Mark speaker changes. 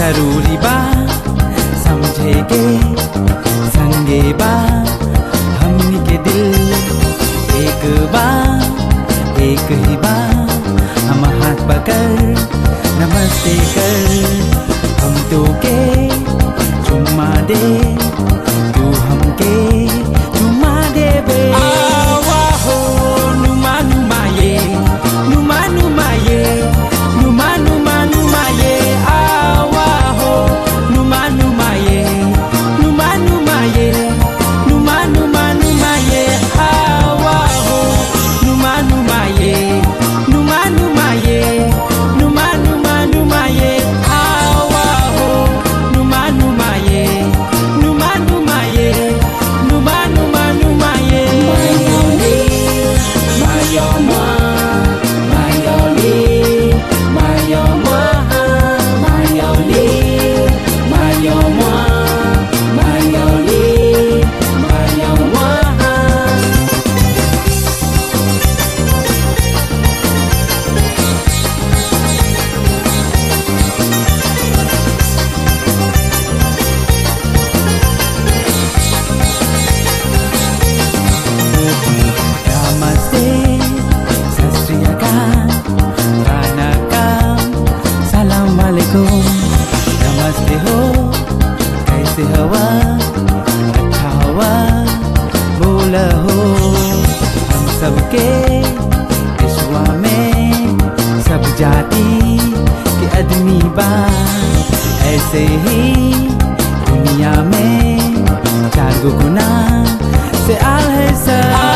Speaker 1: जरूरी बा समझेगे संगे बा हमनी के दिल एक बा एक ही बा हम हाथ पकड़ नमस्ते कर हम तो के चुम्मा दे तू हमके चुम्मा दे बे आवा हो नुमा नुमा ये नुमा नुमा ये नुमा नुमा नुमा ये आवा हो नुमा नुमा ये नुमा नुमा ये नुमा नुमा नुमा ये आवा हो नुमा नुमा ये नुमा नुमा ये नुमा नुमा नुमा ये आवा हो नुमा नुमा ये नुमा नुमा ये नुमा नुमा नुमा ये नमस्ते हो कैसे हवा अच्छा हवा बोला हो हम सबके विश्व में सब जाति के आदमी बा ऐसे ही दुनिया में 4 गुना से आल है सब